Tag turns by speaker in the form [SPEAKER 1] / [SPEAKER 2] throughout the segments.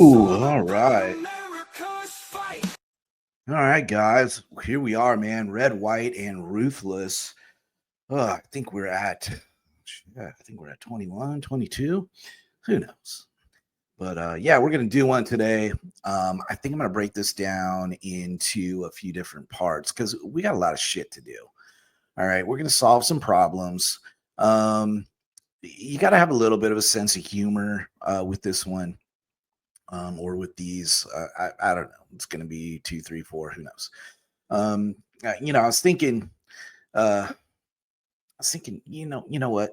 [SPEAKER 1] Ooh, all right. All right, guys. Here we are, man. Red, white, and ruthless. I think we're at, yeah, I think we're at 21, 22. Who knows? But yeah, we're going to do one today. I think I'm going to break this down into a few different parts because we got a lot of shit to do. All right. We're going to solve some problems. You got to have a little bit of a sense of humor with this one. Or with these, I don't know. It's going to be 2, 3, 4. Who knows? I was thinking, you know what?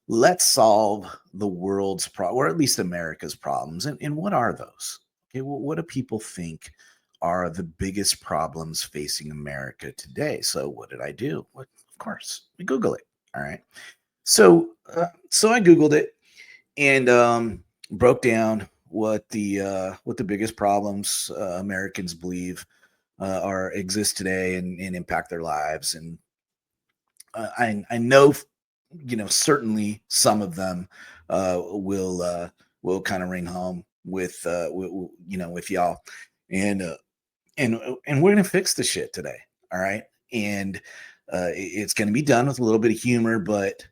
[SPEAKER 1] Let's solve the world's problem, or at least America's problems. And what are those? Okay, well, what do people think are the biggest problems facing America today? So what did I do? What, of course, we Google it. All right. So I Googled it and broke down what the biggest problems Americans believe are exist today and impact their lives. And I know, certainly some of them will kind of ring home with y'all, and and we're gonna fix the shit today. All right, and it's gonna be done with a little bit of humor, but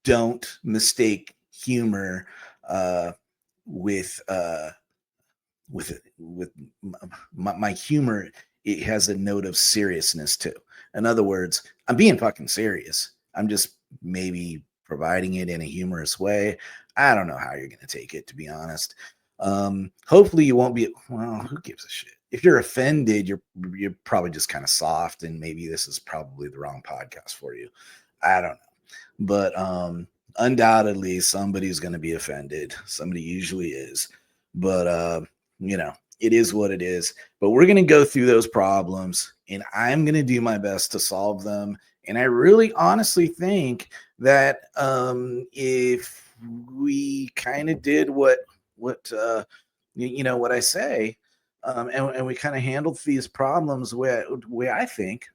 [SPEAKER 1] don't mistake humor with with my humor. It has a note of seriousness too. In other words, I'm being fucking serious. I'm just maybe providing it in a humorous way. I don't know how you're going to take it, to be honest. Hopefully you won't be. Well, who gives a shit? If you're offended, you're probably just kind of soft, and maybe this is probably the wrong podcast for you. I don't know, but undoubtedly somebody's going to be offended. Somebody usually is, but it is what it is. But we're going to go through those problems, and I'm going to do my best to solve them. And I really honestly think that if we kind of did what what I say, and we kind of handled these problems the way I think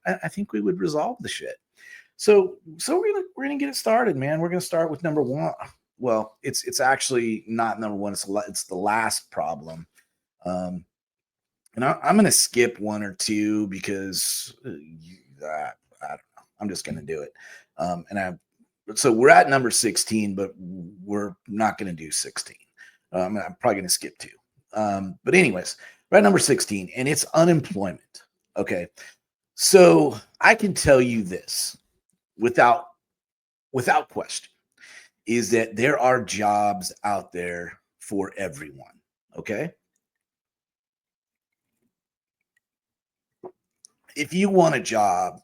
[SPEAKER 1] we would resolve the shit. So we're gonna get it started, man. We're gonna start with number one. Well, it's actually not number one. It's the last problem. Um, and I'm gonna skip one or two because I don't know. I'm just gonna do it. So we're at number 16, but we're not gonna do 16. I'm probably gonna skip two. But anyways, we're at number 16, and it's unemployment. Okay, so I can tell you this without question is that there are jobs out there for everyone. Okay, if you want a job,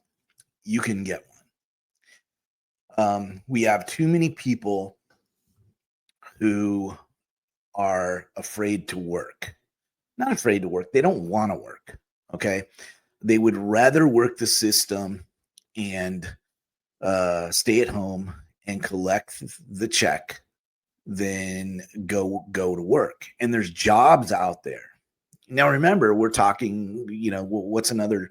[SPEAKER 1] you can get one. We have too many people who are afraid to work. Not afraid to work, they don't want to work. Okay, they would rather work the system and stay at home and collect the check than go to work. And there's jobs out there. Now remember, we're talking, what's another,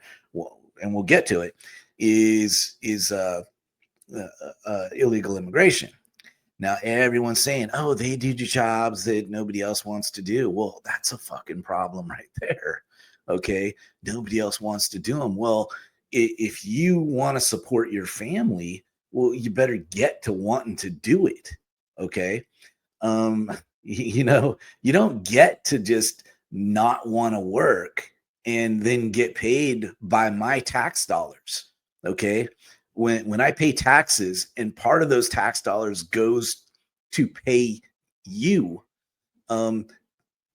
[SPEAKER 1] and we'll get to it, is illegal immigration. Now everyone's saying, oh, they do jobs that nobody else wants to do. Well, that's a fucking problem right there. Okay, nobody else wants to do them. Well, if you want to support your family, well, you better get to wanting to do it. Okay, you don't get to just not want to work and then get paid by my tax dollars. Okay, when I pay taxes and part of those tax dollars goes to pay you, and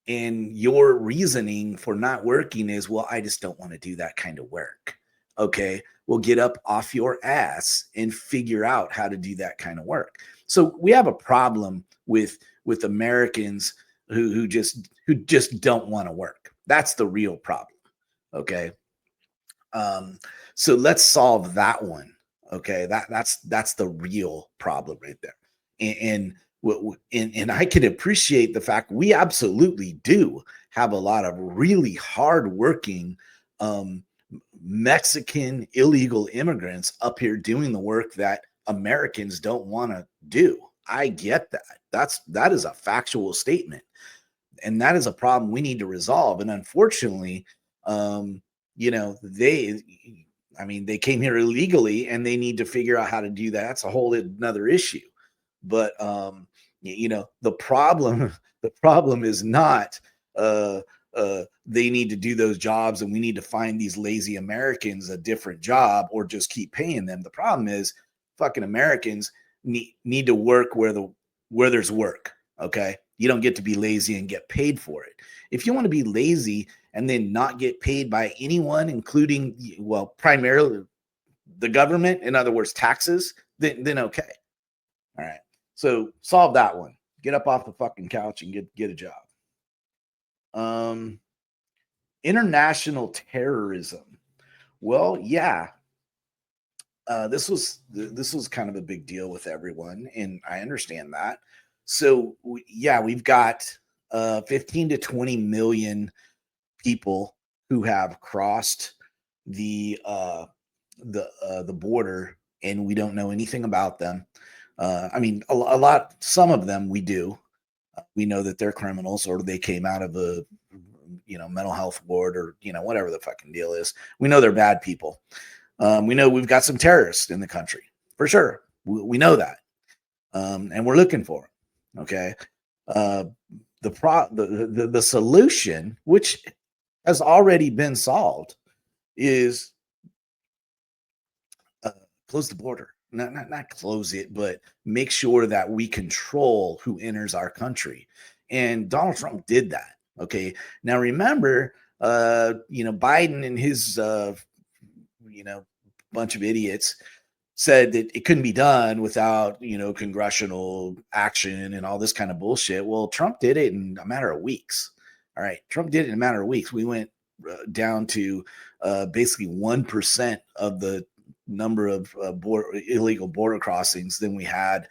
[SPEAKER 1] your reasoning for not working is, well, I just don't want to do that kind of work. Okay, well, get up off your ass and figure out how to do that kind of work. So we have a problem with Americans who just don't want to work. That's the real problem. Okay, so let's solve that one. Okay, that's the real problem right there. And I can appreciate the fact we absolutely do have a lot of really hardworking Mexican illegal immigrants up here doing the work that Americans don't want to do. I get that. That is a factual statement. and that is a problem we need to resolve. And unfortunately, you know, I mean, they came here illegally, and they need to figure out how to do that. That's a whole another issue. But you know, the problem the problem is not they need to do those jobs, and we need to find these lazy Americans a different job or just keep paying them. The problem is fucking Americans need to work where there's work. Okay, you don't get to be lazy and get paid for it. If you want to be lazy and then not get paid by anyone, including, well, primarily the government, in other words, taxes, then okay. All right. So solve that one. Get up off the fucking couch and get a job. Um, International terrorism. Well, yeah, this was kind of a big deal with everyone, and I understand that. So yeah, we've got 15 to 20 million people who have crossed the the border, and we don't know anything about them. I mean, a lot, some of them we do. We know that they're criminals, or they came out of a, you know, mental health ward, or, you know, whatever the fucking deal is. We know they're bad people. We know we've got some terrorists in the country for sure. We know that, and we're looking for them. Okay. Uh, the solution, which has already been solved, is close the border. Not close it, but make sure that we control who enters our country. And Donald Trump did that. Okay. Now remember, you know, Biden and his you know, bunch of idiots said that it couldn't be done without, you know, congressional action and all this kind of bullshit. Well, Trump did it in a matter of weeks. All right. Trump did it in a matter of weeks. We went down to basically 1% of the number of illegal border crossings than we had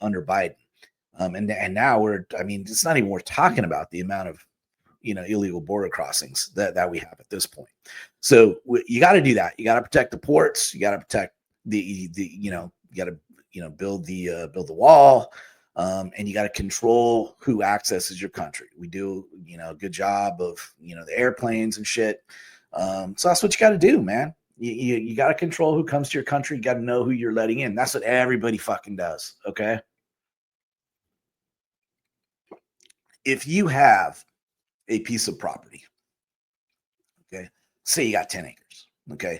[SPEAKER 1] under Biden. And now I mean, it's not even worth talking about the amount of, you know, illegal border crossings that we have at this point. So you got to do that. You got to protect the ports. You got to protect the you know, you got to, you know, build the wall, and you got to control who accesses your country. We do, you know, a good job of, you know, the airplanes and shit. So that's what you got to do, man. You got to control who comes to your country. You got to know who you're letting in. That's what everybody fucking does. Okay. If you have a piece of property, okay, say you got 10 acres, okay,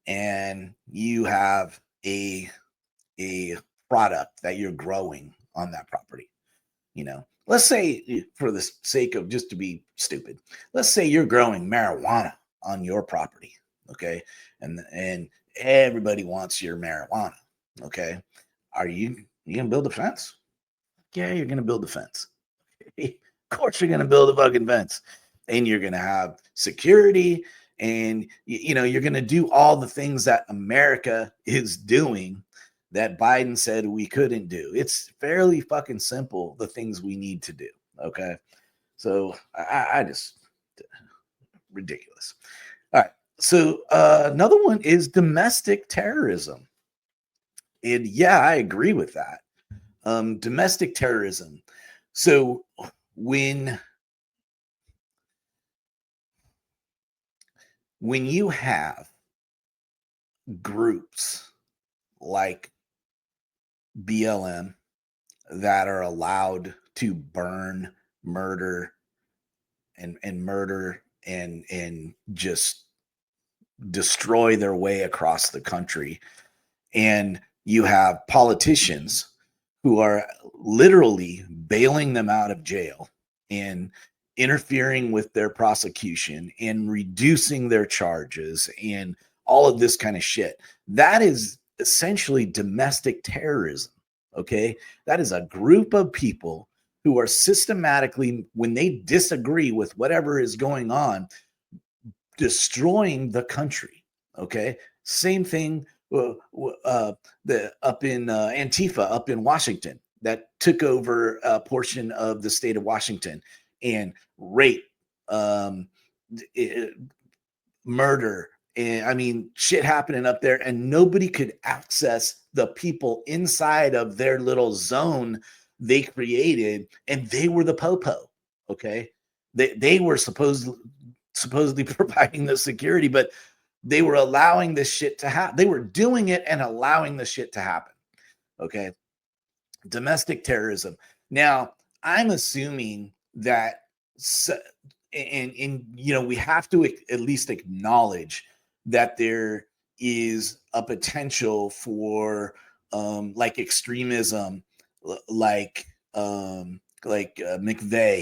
[SPEAKER 1] and you have a product that you're growing on that property, you know, let's say, for the sake of, just to be stupid, let's say you're growing marijuana on your property, okay, and everybody wants your marijuana, okay. You gonna build a fence? Yeah, you're gonna build a fence. Of course you're going to build a fucking fence, and you're going to have security, and you know, you're going to do all the things that America is doing that Biden said we couldn't do. It's fairly fucking simple, the things we need to do. Okay. So I just, ridiculous. All right. So another one is domestic terrorism. And yeah, I agree with that. Domestic terrorism. So when you have groups like BLM that are allowed to burn, murder, and murder and just destroy their way across the country, and you have politicians who are literally bailing them out of jail and interfering with their prosecution and reducing their charges and all of this kind of shit. That is essentially domestic terrorism. Okay. That is a group of people who are systematically, when they disagree with whatever is going on, destroying the country. Okay. Same thing the up in Antifa up in Washington, that took over a portion of the state of Washington, and rape, murder, and I mean, shit happening up there, and nobody could access the people inside of their little zone they created, and they were the popo. Okay, they were supposedly providing the security, but they were allowing this shit to happen. They were doing it and allowing the shit to happen. Okay, domestic terrorism. Now, I'm assuming that, and we have to at least acknowledge that there is a potential for like extremism, like McVeigh,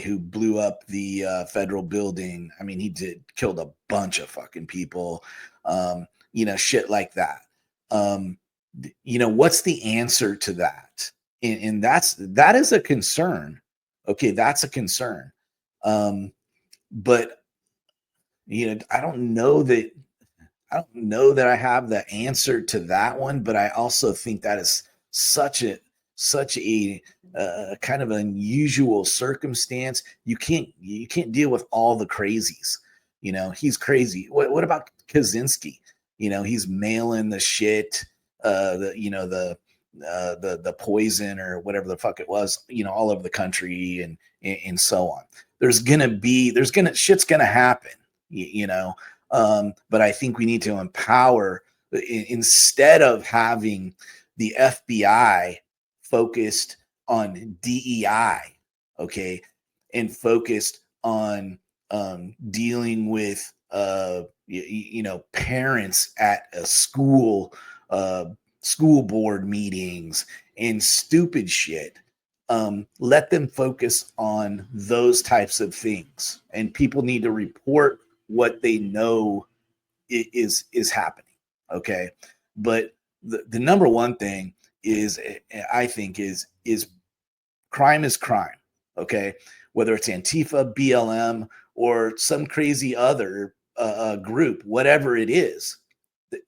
[SPEAKER 1] who blew up the federal building. I mean, he killed a bunch of fucking people, shit like that. What's the answer to that? And that is a concern. Okay, that's a concern. But I don't know that I have the answer to that one, but I also think that is such a kind of unusual circumstance. You can't deal with all the crazies. He's crazy. What about Kaczynski? He's mailing the shit, the poison or whatever the fuck it was, all over the country and so on. Shit's gonna happen, but I think we need to empower, instead of having the FBI focused on DEI, okay, and focused on dealing with parents at a school board meetings and stupid shit. Let them focus on those types of things, and people need to report what they know is happening. Okay, but the number one thing is, I think, is crime is crime. Okay, whether it's Antifa, BLM, or some crazy other group, whatever it is,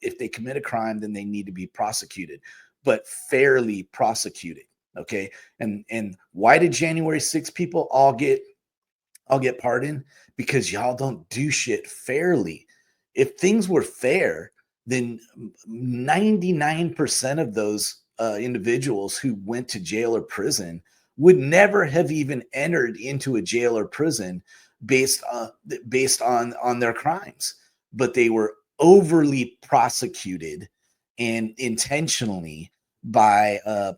[SPEAKER 1] if they commit a crime, then they need to be prosecuted, but fairly prosecuted. Okay, and why did January 6th people all get pardoned? Because y'all don't do shit fairly. If things were fair, then 99% of those individuals who went to jail or prison would never have even entered into a jail or prison based on their crimes. But they were overly prosecuted, and intentionally, by a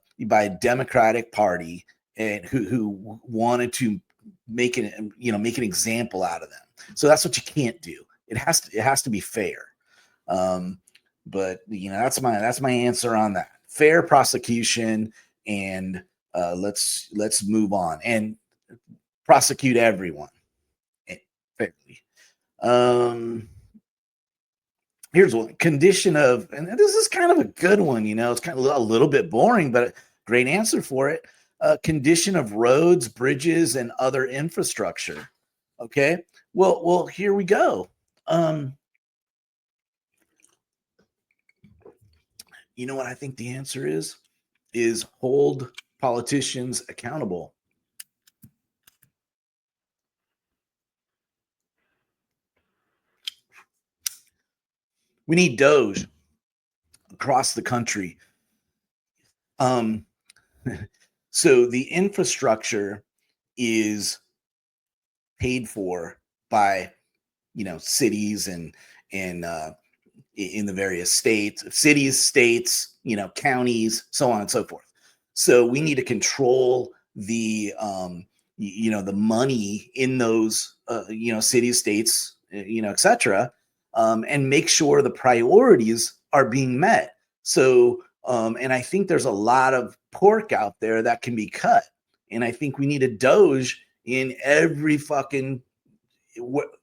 [SPEAKER 1] Democratic Party, and who wanted to make an example out of them. So that's what you can't do. It has to be fair. But that's my answer on that. Fair prosecution, and let's move on and prosecute everyone fairly. Here's one condition of, and this is kind of a good one. It's kind of a little bit boring, but a great answer for it. Condition of roads, bridges, and other infrastructure. Okay. Well, here we go. You know what I think the answer is hold politicians accountable. We need Doge across the country. So the infrastructure is paid for by cities and in the various cities, states, counties, so on and so forth. So we need to control the the money in those cities, states, etc., and make sure the priorities are being met. So and I think there's a lot of pork out there that can be cut, and I think we need a Doge in every fucking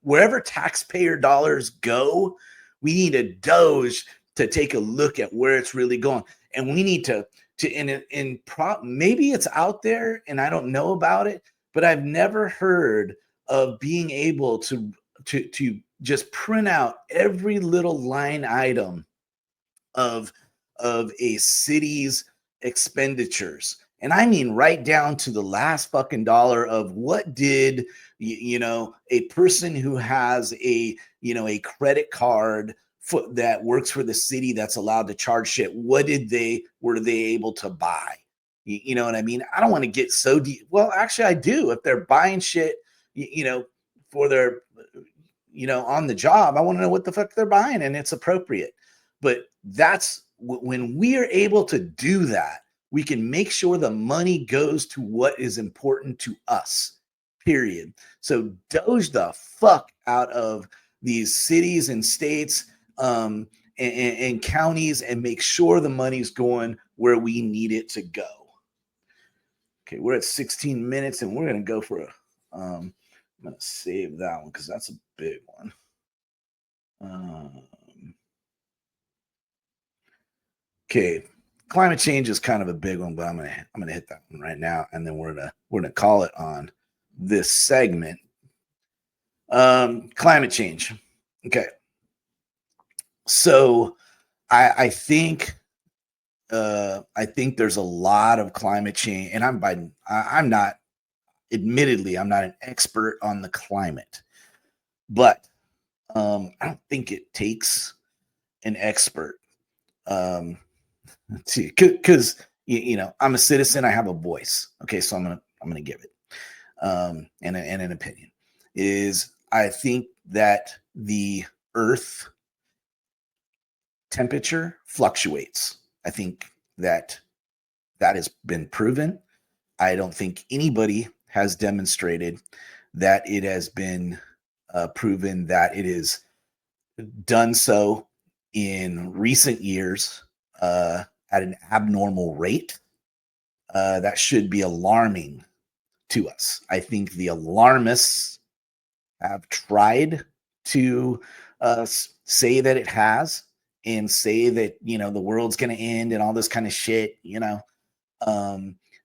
[SPEAKER 1] wherever taxpayer dollars go. We need a Doge to take a look at where it's really going, and we need to maybe it's out there and I don't know about it, but I've never heard of being able to just print out every little line item of a city's expenditures. And I mean right down to the last fucking dollar of what did a person who has a credit card that works for the city that's allowed to charge shit, were they able to buy? You know what I mean? I don't want to get so deep. Well, actually I do. If they're buying shit, for their, on the job. I want to know what the fuck they're buying, and it's appropriate. But that's when we are able to do that, we can make sure the money goes to what is important to us, period. So doge the fuck out of these cities and states, and counties, and make sure the money's going where we need it to go. Okay, we're at 16 minutes, and we're going to go for I'm going to save that one because that's a big one. Okay, climate change is kind of a big one, but I'm gonna hit that one right now, and then we're gonna call it on this segment. Climate change. Okay, so I think there's a lot of climate change, and I'm not, admittedly, I'm not an expert on the climate, but I don't think it takes an expert. Because I'm a citizen, I have a voice. Okay, so I'm gonna give it, and an opinion. Is I think that the Earth temperature fluctuates. I think that has been proven. I don't think anybody has demonstrated that it has been proven that it is done so in recent years at an abnormal rate. That should be alarming to us. I think the alarmists have tried to say that it has, and say that the world's going to end and all this kind of shit.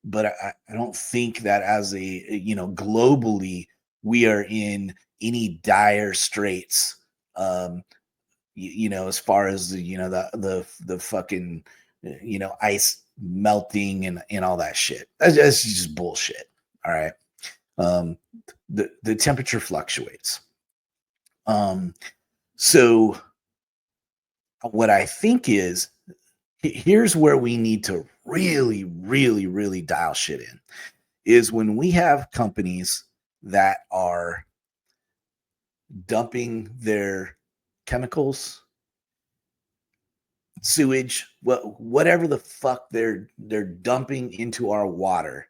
[SPEAKER 1] But I don't think that as a globally we are in any dire straits. As far as the fucking ice melting and all that shit. That's just bullshit. All right. The temperature fluctuates. So what I think is, here's where we need to really, really, really dial shit in, is when we have companies that are dumping their chemicals, sewage, whatever the fuck they're dumping into our water,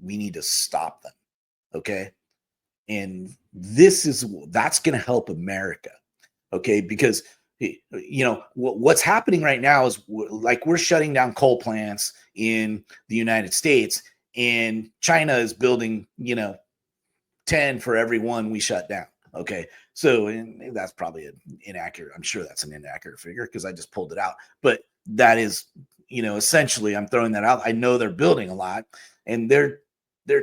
[SPEAKER 1] we need to stop them. Okay. And that's going to help America. Okay. Because what's happening right now is we're shutting down coal plants in the United States, and China is building 10 for every one we shut down. Okay. So, and that's probably an inaccurate. I'm sure that's an inaccurate figure because I just pulled it out. But that is, essentially, I'm throwing that out. I know they're building a lot, and they're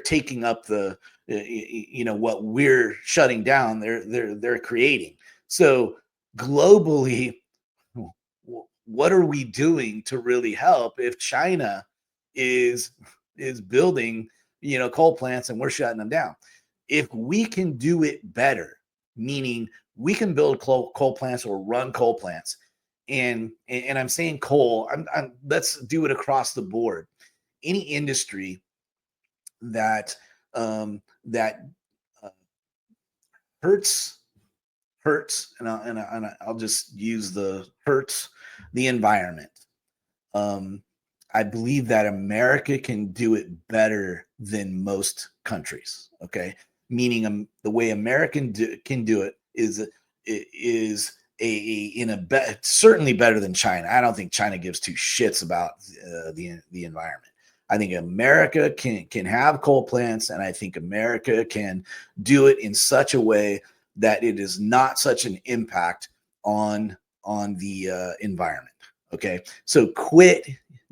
[SPEAKER 1] taking up the, what we're shutting down. They're creating. So globally, what are we doing to really help if China is building, coal plants and we're shutting them down? If we can do it better, meaning we can build coal plants or run coal plants, and I'm saying coal, let's do it across the board. Any industry that hurts, and I'll just use the hurts the environment. I believe that America can do it better than most countries. Okay, meaning the way American can do it is certainly better than China. I don't think China gives two shits about the environment. I think America can have coal plants, and I think America can do it in such a way that it is not such an impact on the environment. Okay, so quit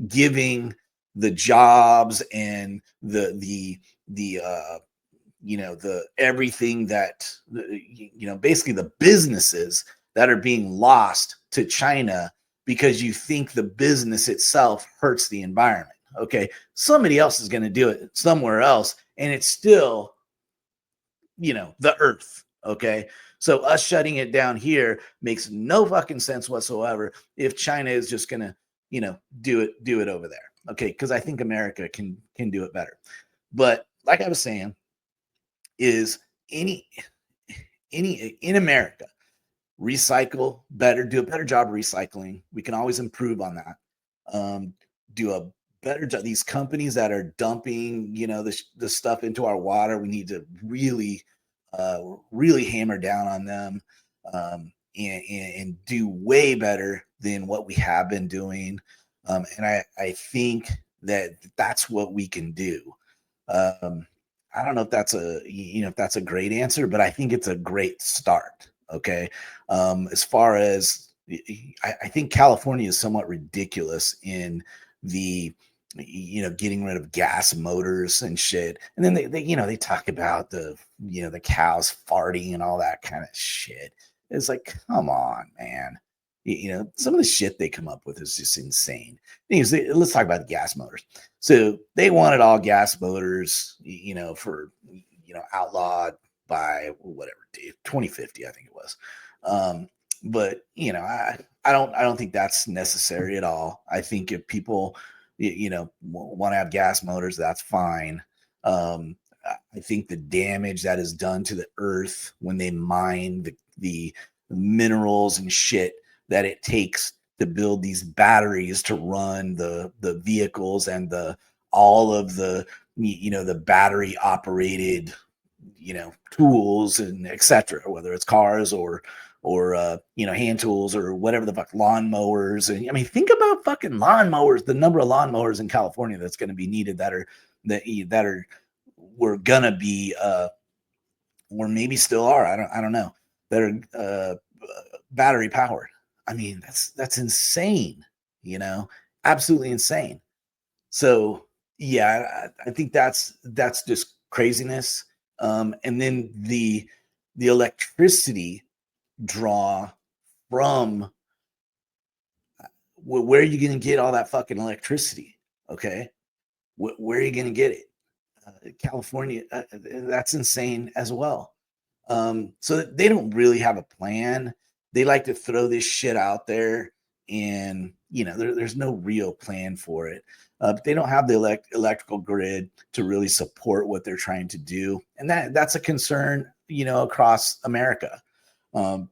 [SPEAKER 1] giving the jobs and the everything that basically the businesses that are being lost to China because you think the business itself hurts the environment. Okay, somebody else is going to do it somewhere else, and it's still the earth. Okay, so us shutting it down here makes no fucking sense whatsoever if China is just going to do it over there. Okay, because I think America can do it better. But like I was saying, is any in America, recycle better, do a better job of recycling. We can always improve on that. Um, do a better job. These companies that are dumping, the stuff into our water, we need to really hammer down on them, and do way better than what we have been doing. And I think that that's what we can do. Um, I don't know if that's a great answer, but I think it's a great start. Okay. As far as I think California is somewhat ridiculous in the getting rid of gas motors and shit. And then they talk about the cows farting and all that kind of shit. It's like, come on, man. Some of the shit they come up with is just insane. Anyways, let's talk about the gas motors. So they wanted all gas motors, for outlawed by whatever, 2050, I think it was. But I don't think that's necessary at all. I think if people want to have gas motors, that's fine. I think the damage that is done to the earth when they mine the minerals and shit that it takes to build these batteries to run the vehicles and all of the the battery operated tools and etc., whether it's cars or hand tools or whatever the fuck, lawnmowers. And I mean, think about fucking lawnmowers, the number of lawnmowers in California that's going to be needed we're gonna be or maybe still are, I don't know, that are battery powered. I mean, that's insane, absolutely insane. So yeah, I think that's just craziness. And then the electricity draw from where are you going to get all that fucking electricity? Okay, where are you going to get it? California, that's insane as well. So they don't really have a plan. They like to throw this shit out there, and there's no real plan for it. But they don't have the electrical grid to really support what they're trying to do, and that's a concern, across America. The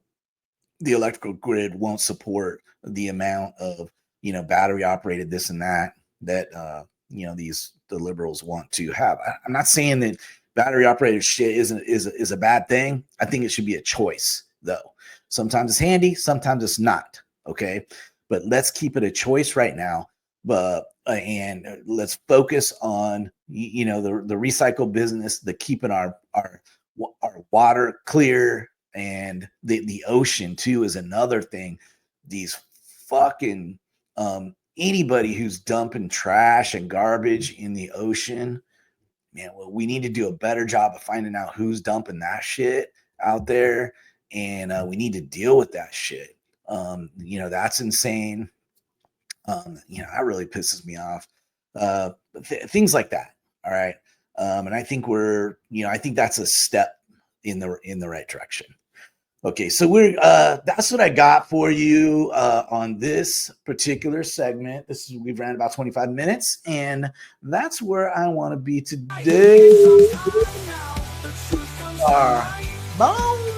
[SPEAKER 1] electrical grid won't support the amount of battery operated this and that the liberals want to have. I'm not saying that battery operated shit is a bad thing. I think it should be a choice, though. Sometimes it's handy, sometimes it's not. Okay, but let's keep it a choice right now. But and let's focus on the recycle business, the keeping our water clear, and the ocean too is another thing. These fucking anybody who's dumping trash and garbage in the ocean, man, well, we need to do a better job of finding out who's dumping that shit out there, and we need to deal with that shit. That's insane. That really pisses me off. Things like that. All right. And I think I think that's a step in the right direction. Okay, so that's what I got for you on this particular segment. We've ran about 25 minutes, and that's where I want to be today. Bye.